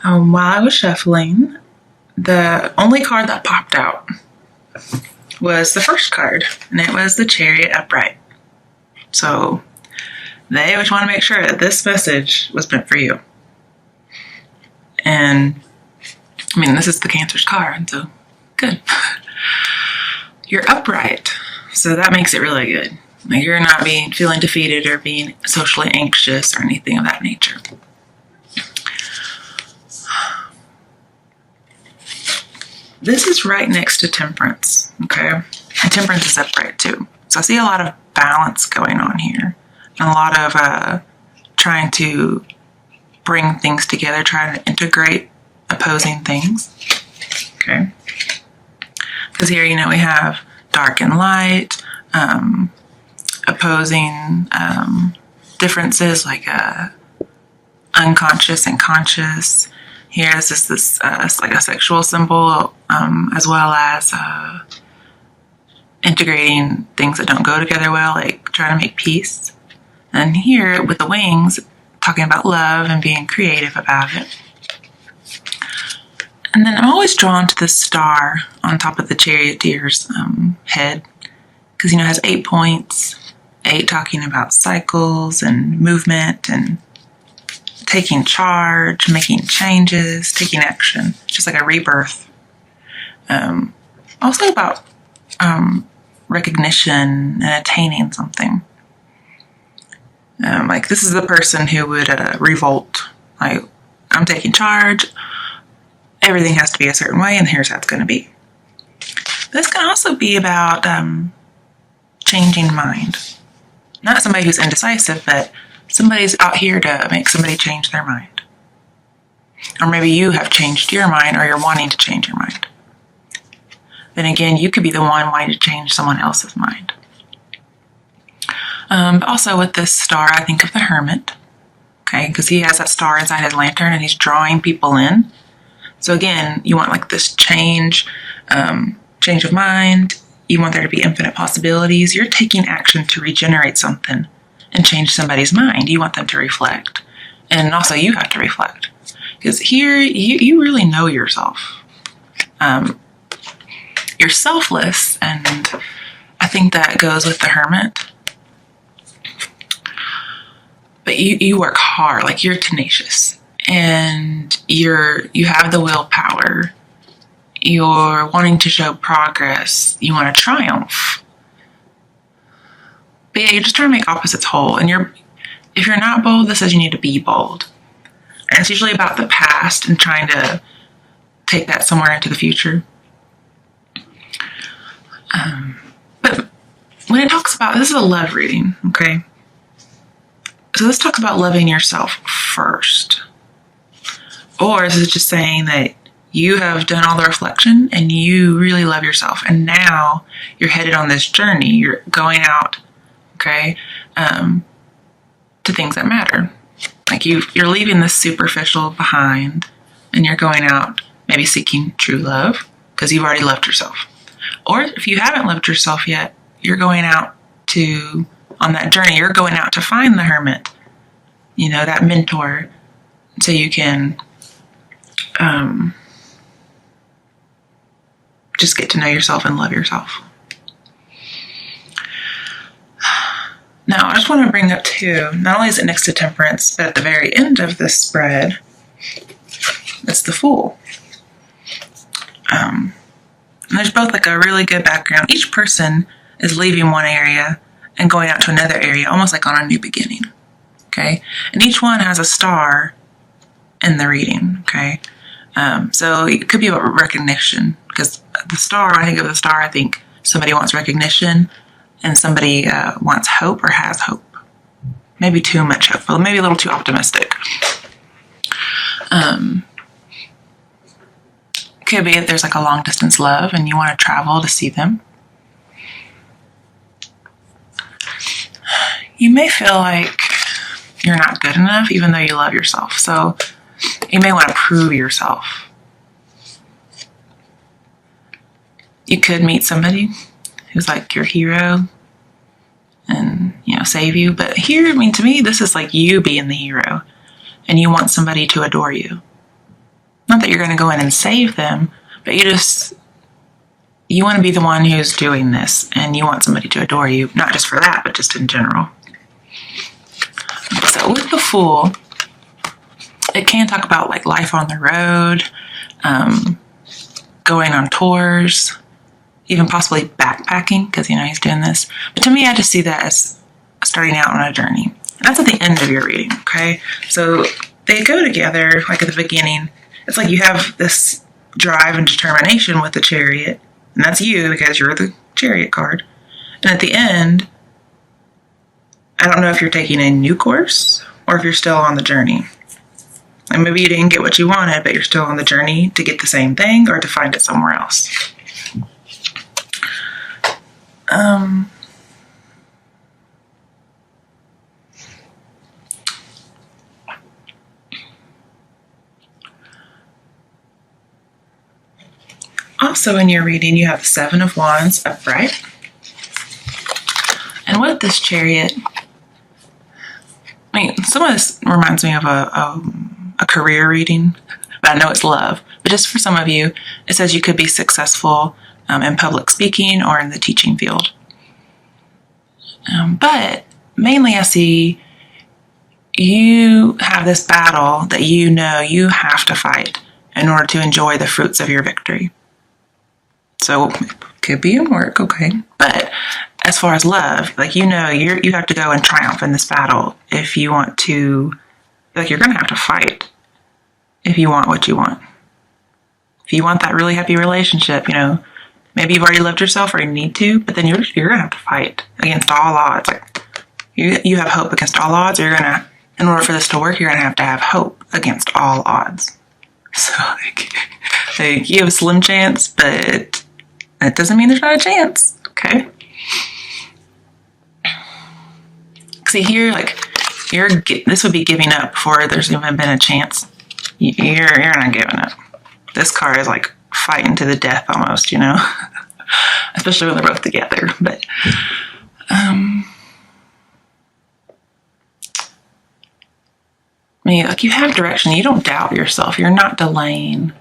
While I was shuffling, the only card that popped out was the first card, and it was the Chariot upright. So they just want to make sure that this message was meant for you. And I mean, this is the Cancer's card, so good. You're upright, so that makes it really good. Like, you're not feeling defeated or being socially anxious or anything of that nature. This is right next to Temperance, okay? And Temperance is upright too. So I see a lot of balance going on here. And a lot of trying to bring things together, trying to integrate opposing things, okay? Because here, we have dark and light, opposing differences like unconscious and conscious. Here is this like a sexual symbol, as well as integrating things that don't go together well, like trying to make peace. And here with the wings, talking about love and being creative about it. And then I'm always drawn to the star on top of the charioteer's head, because it has 8 points, 8 talking about cycles and movement and taking charge, making changes, taking action, just like a rebirth. Also about recognition and attaining something. Like, this is the person who would revolt. Like, I'm taking charge. Everything has to be a certain way, and here's how it's going to be. This can also be about changing mind. Not somebody who's indecisive, but somebody's out here to make somebody change their mind. Or maybe you have changed your mind, or you're wanting to change your mind. Then again, you could be the one wanting to change someone else's mind. But also with this star, I think of the Hermit, okay? Because he has that star inside his lantern, and he's drawing people in. So again, you want like this change of mind. You want there to be infinite possibilities. You're taking action to regenerate something and change somebody's mind. You want them to reflect. And also you have to reflect. Because here, you really know yourself. You're selfless, and I think that goes with the Hermit. But you work hard, like you're tenacious. And you have the willpower. You're wanting to show progress. You want to triumph. But yeah, you're just trying to make opposites whole. And if you're not bold, this says you need to be bold. And it's usually about the past and trying to take that somewhere into the future. But when it talks about, this is a love reading, okay? So this talks about loving yourself first. Or is it just saying that you have done all the reflection and you really love yourself, and now you're headed on this journey. You're going out, okay, to things that matter. Like you're leaving this superficial behind, and you're going out maybe seeking true love because you've already loved yourself. Or if you haven't loved yourself yet, you're going out on that journey. You're going out to find the Hermit, that mentor, so you can just get to know yourself and love yourself. Now, I just want to bring up too, not only is it next to Temperance, but at the very end of this spread, it's the Fool. And there's both like a really good background. Each person is leaving one area and going out to another area, almost like on a new beginning. Okay? And each one has a star in the reading. Okay? So it could be about recognition, because the star, when I think of the star, I think somebody wants recognition and somebody wants hope or has hope. Maybe too much hope, or maybe a little too optimistic. Could be if there's like a long distance love and you want to travel to see them. You may feel like you're not good enough even though you love yourself. So you may want to prove yourself. You could meet somebody who's like your hero and, save you. But here, to me, this is like you being the hero, and you want somebody to adore you. Not that you're going to go in and save them, but you want to be the one who's doing this, and you want somebody to adore you, not just for that, but just in general. So with the Fool, it can talk about like life on the road, going on tours, even possibly backpacking, because he's doing this. But to me, I just see that as starting out on a journey. And that's at the end of your reading, okay? So they go together, like at the beginning. It's like you have this drive and determination with the Chariot, and that's you because you're the Chariot card. And at the end, I don't know if you're taking a new course or if you're still on the journey. And maybe you didn't get what you wanted, but you're still on the journey to get the same thing or to find it somewhere else. Also in your reading, you have the Seven of Wands upright. And with this Chariot, some of this reminds me of a career reading, but I know it's love. But just for some of you, it says you could be successful in public speaking or in the teaching field. But mainly I see you have this battle that you have to fight in order to enjoy the fruits of your victory. So it could be in work, okay? But as far as love, like you have to go and triumph in this battle if you want to, like you're going to have to fight if you want what you want. If you want that really happy relationship, maybe you've already loved yourself or you need to, but then you're going to have to fight against all odds. Like you have hope against all odds, or in order for this to work, you're going to have hope against all odds. So like you have a slim chance, but that doesn't mean there's not a chance, okay? See here, like this would be giving up before there's even been a chance. You're not giving up. This card is like fighting to the death almost, especially when they're both together. But like you have direction. You don't doubt yourself. You're not delaying.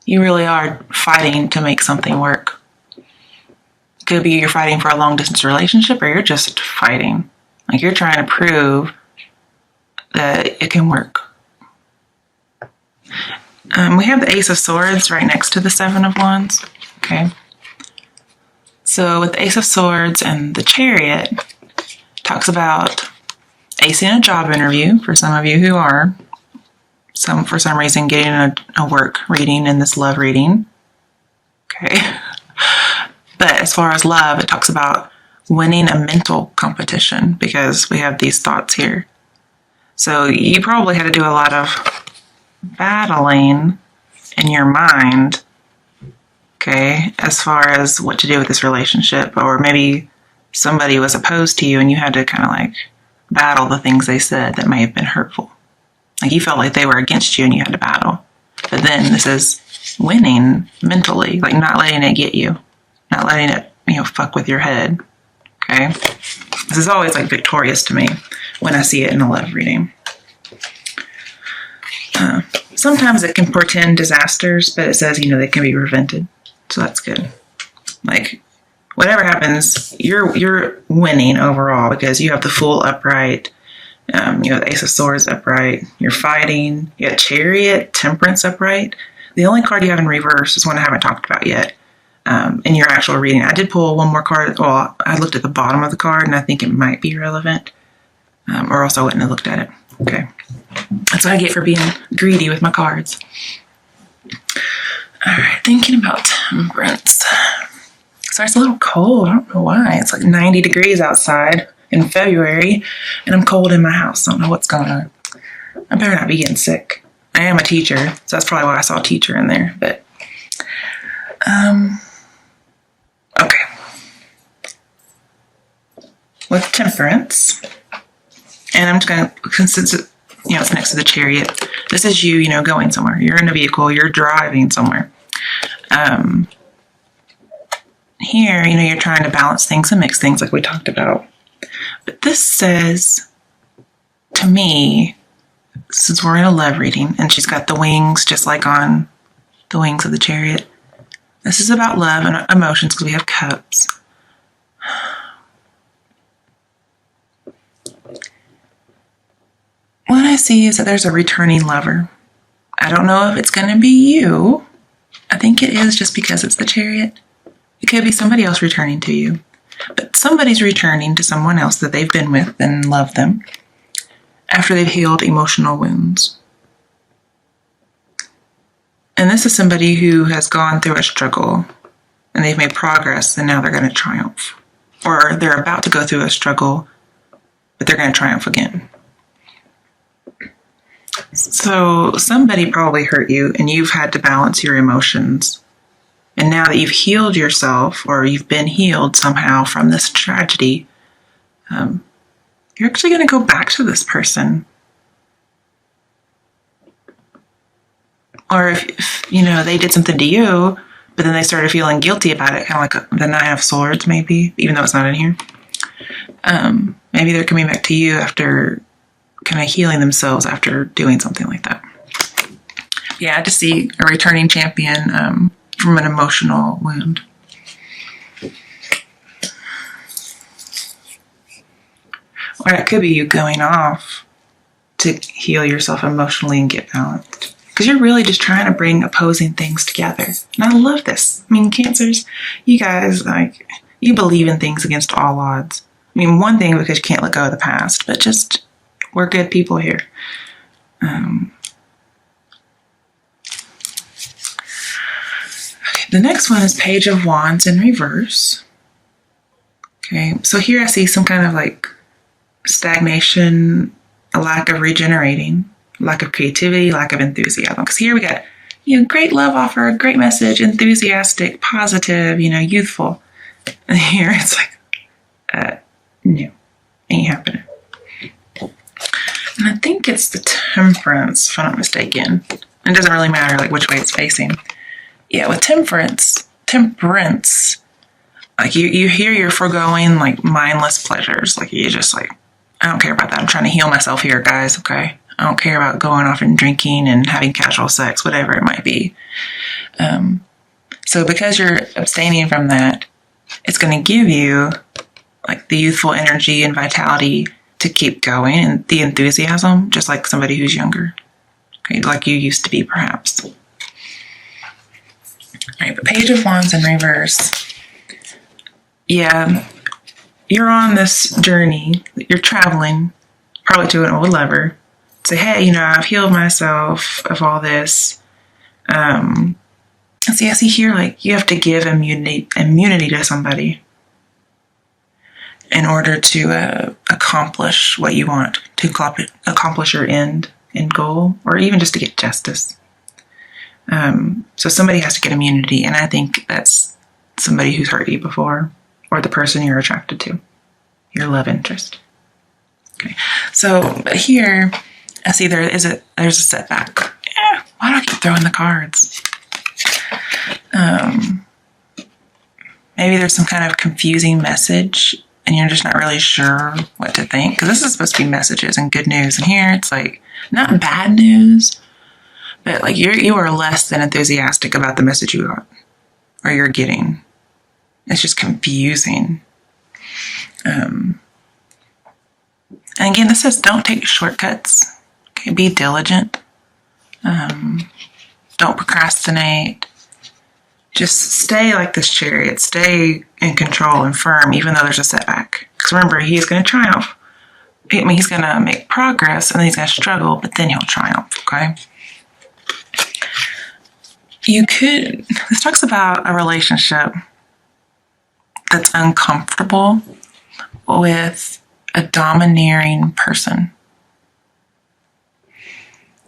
You really are fighting to make something work. It could be you're fighting for a long distance relationship, or you're just fighting. Like you're trying to prove that it can work. We have the Ace of Swords right next to the Seven of Wands. Okay. So with the Ace of Swords and the Chariot, talks about acing a job interview for some of you who are, for some reason, getting a work reading in this love reading. Okay. But as far as love, it talks about winning a mental competition, because we have these thoughts here. So you probably had to do a lot of battling in your mind, okay, as far as what to do with this relationship, or maybe somebody was opposed to you and you had to kind of like battle the things they said that may have been hurtful. Like you felt like they were against you and you had to battle. But then this is winning mentally, like not letting it get you, not letting it, fuck with your head. Okay. This is always like victorious to me when I see it in a love reading. Sometimes it can portend disasters, but it says, they can be prevented. So that's good. Like whatever happens, you're winning overall because you have the Fool upright. You have the Ace of Swords upright. You're fighting. You have Chariot, Temperance upright. The only card you have in reverse is one I haven't talked about yet. In your actual reading, I did pull one more card. Well, I looked at the bottom of the card, and I think it might be relevant. Or else I wouldn't have looked at it. Okay. That's what I get for being greedy with my cards. All right, thinking about Temperance. So it's a little cold. I don't know why. It's like 90 degrees outside in February, and I'm cold in my house. I don't know what's going on. I better not be getting sick. I am a teacher, so that's probably why I saw teacher in there. But, okay. With Temperance, and I'm just going to, since it's next to the Chariot, this is you, going somewhere. You're in a vehicle, you're driving somewhere. Here, you're trying to balance things and mix things like we talked about. But this says, to me, since we're in a love reading, and she's got the wings just like on the wings of the chariot. This is about love and emotions because we have cups. What I see is that there's a returning lover. I don't know if it's going to be you. I think it is just because it's the chariot. It could be somebody else returning to you. But somebody's returning to someone else that they've been with and loved them after they've healed emotional wounds. And this is somebody who has gone through a struggle and they've made progress and now they're going to triumph. Or they're about to go through a struggle, but they're going to triumph again. So somebody probably hurt you and you've had to balance your emotions. And now that you've healed yourself or you've been healed somehow from this tragedy, you're actually going to go back to this person. Or if they did something to you, but then they started feeling guilty about it, kind of like the Nine of Swords maybe, even though it's not in here. Maybe they're coming back to you after kind of healing themselves after doing something like that. Yeah, I just see a returning champion from an emotional wound. Or it could be you going off to heal yourself emotionally and get balanced. Because you're really just trying to bring opposing things together. And I love this. I mean, Cancers, you guys, you believe in things against all odds. I mean, one thing because you can't let go of the past, but just, we're good people here. Okay, the next one is Page of Wands in reverse. Okay, so here I see some kind of like stagnation, a lack of regenerating, lack of creativity, lack of enthusiasm. Because here we got, great love offer, great message, enthusiastic, positive, youthful. And here it's like, no, ain't happening. And I think it's the Temperance, if I'm not mistaken. It doesn't really matter like which way it's facing. Yeah, with Temperance, like you hear you're foregoing like mindless pleasures. Like you just like, I don't care about that. I'm trying to heal myself here, guys, okay? I don't care about going off and drinking and having casual sex, whatever it might be. So because you're abstaining from that, it's going to give you like the youthful energy and vitality to keep going and the enthusiasm, just like somebody who's younger. Okay, like you used to be, perhaps. All right, but Page of Wands in reverse. Yeah, you're on this journey. You're traveling, probably to an old lover. Say, hey, I've healed myself of all this. And see, I see here, like, you have to give immunity to somebody in order to accomplish what you want, to accomplish your end goal, or even just to get justice. So somebody has to get immunity, and I think that's somebody who's hurt you before, or the person you're attracted to, your love interest. Okay, so here I see there's a setback. Why do I keep throwing the cards? Maybe there's some kind of confusing message and you're just not really sure what to think, because this is supposed to be messages and good news, and here it's like not bad news, but like you are less than enthusiastic about the message you got or you're getting. It's just confusing. And again, this says don't take shortcuts. Okay, be diligent. Don't procrastinate. Just stay like this chariot. Stay in control and firm, even though there's a setback. Because remember, he's going to triumph. I mean, he's going to make progress, and then he's going to struggle, but then he'll triumph, okay? This talks about a relationship that's uncomfortable with a domineering person.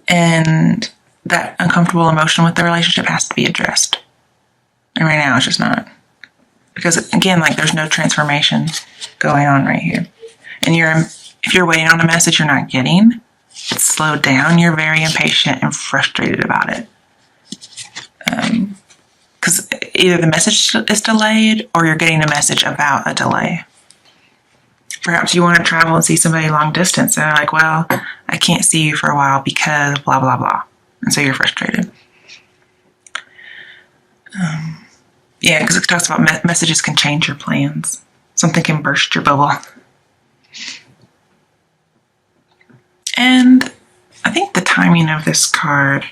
And that uncomfortable emotion with the relationship has to be addressed. And right now it's just not. Because again, like there's no transformation going on right here. And if you're waiting on a message you're not getting, it's slowed down. You're very impatient and frustrated about it. Because either the message is delayed or you're getting a message about a delay. Perhaps you want to travel and see somebody long distance and they're like, well, I can't see you for a while because blah, blah, blah. And so you're frustrated. Yeah, because it talks about messages can change your plans. Something can burst your bubble. And I think the timing of this card,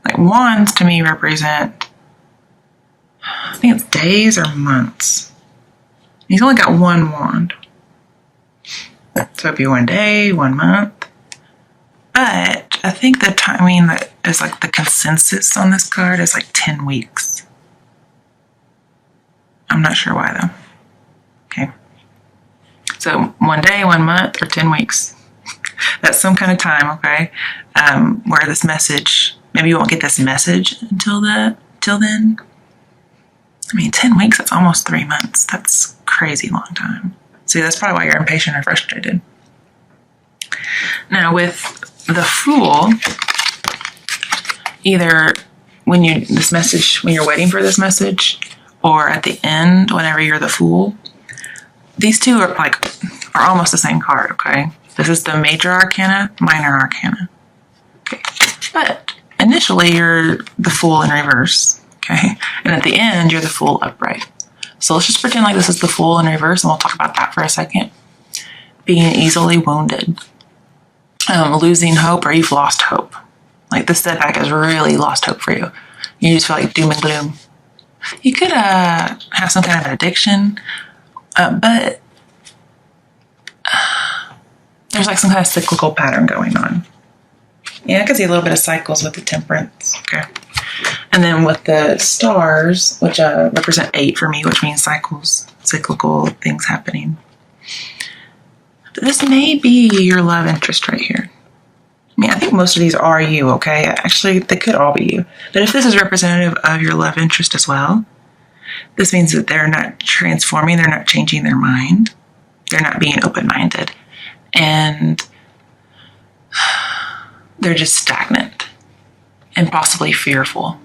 like wands to me represent, I think it's days or months. He's only got one wand. So it'd be 1 day, 1 month. But I think the timing that is like the consensus on this card is like 10 weeks. I'm not sure why though. Okay. So 1 day, 1 month, or 10 weeks. That's some kind of time, okay? Where this message, maybe you won't get this message until then. I mean, 10 weeks, that's almost 3 months. That's crazy long time. See, that's probably why you're impatient or frustrated. Now, with the Fool, either when you're waiting for this message, or at the end, whenever you're the Fool, these two are almost the same card, okay? This is the Major Arcana, Minor Arcana. Okay. But initially, you're the Fool in reverse, okay? And at the end, you're the Fool upright. So let's just pretend like this is the Fool in reverse, and we'll talk about that for a second. Being easily wounded. Losing hope, or you've lost hope. Like this setback has really lost hope for you. You just feel like doom and gloom. You could have some kind of an addiction, but there's like some kind of cyclical pattern going on. Yeah, I can see a little bit of cycles with the Temperance. Okay. And then with the stars, which represent 8 for me, which means cycles, cyclical things happening. This may be your love interest right here. I mean, I think most of these are you, okay? Actually, they could all be you. But if this is representative of your love interest as well, this means that they're not transforming, they're not changing their mind, they're not being open-minded, and they're just stagnant and possibly fearful.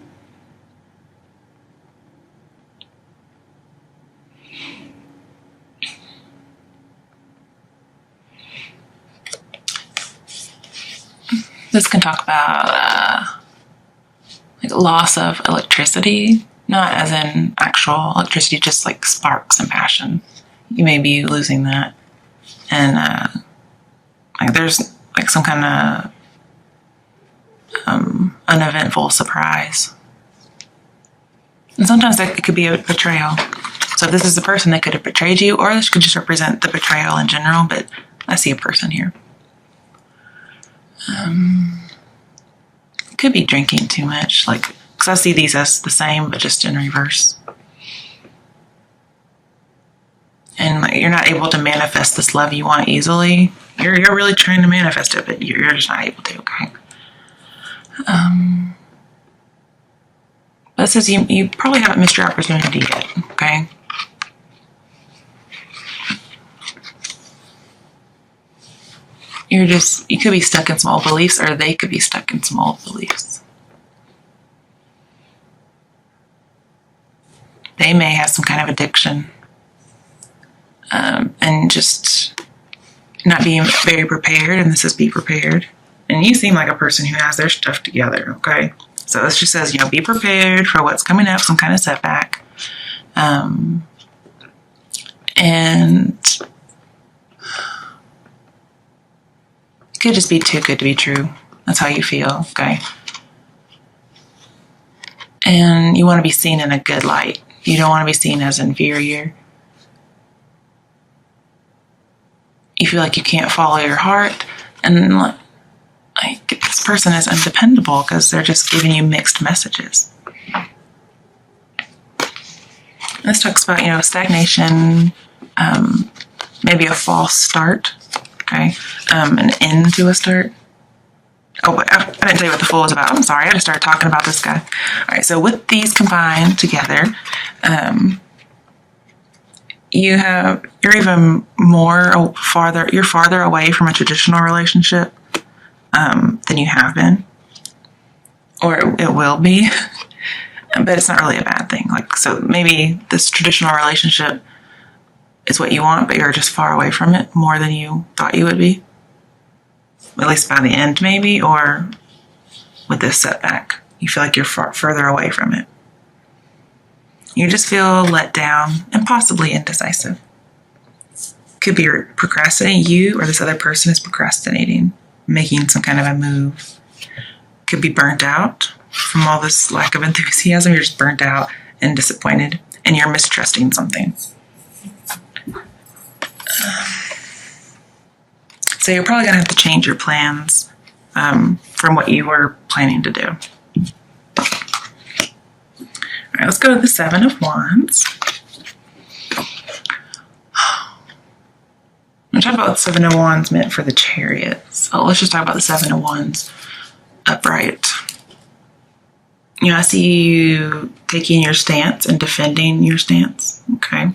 This can talk about like loss of electricity, not as in actual electricity, just like sparks and passion. You may be losing that, and like there's like some kind of uneventful surprise. And sometimes it could be a betrayal. So if this is the person that could have betrayed you, or this could just represent the betrayal in general, but I see a person here. Could be drinking too much, like, because I see these as the same, but just in reverse. And like, you're not able to manifest this love you want easily. You're really trying to manifest it, but you're just not able to, okay? But it says you probably haven't missed your opportunity yet, okay? You could be stuck in some old beliefs, or they could be stuck in some old beliefs. They may have some kind of addiction, and just not being very prepared, and this is be prepared. And you seem like a person who has their stuff together, okay? So this just says, be prepared for what's coming up, some kind of setback. And it could just be too good to be true. That's how you feel, okay? And you want to be seen in a good light. You don't want to be seen as inferior. You feel like you can't follow your heart, and like this person is undependable because they're just giving you mixed messages. This talks about, stagnation, maybe a false start, okay? An end to a start. Oh, wait, I didn't tell you what the Fool is about. I'm sorry, I just started talking about this guy. All right, so with these combined together, you're even farther away from a traditional relationship than you have been, or it will be, but it's not really a bad thing. So maybe this traditional relationship is what you want, but you're just far away from it more than you thought you would be. at least by the end maybe, or with this setback, you feel like you're further away from it. You just feel let down and possibly indecisive. Could be procrastinating. You or this other person is procrastinating, making some kind of a move. Could be burnt out from all this lack of enthusiasm. You're just burnt out and disappointed, and you're mistrusting something. So you're probably going to have to change your plans from what you were planning to do. All right, let's go to the Seven of Wands. I'm going to talk about the Seven of Wands meant for the Chariot. So let's just talk about the Seven of Wands upright. I see you taking your stance and defending your stance. Okay.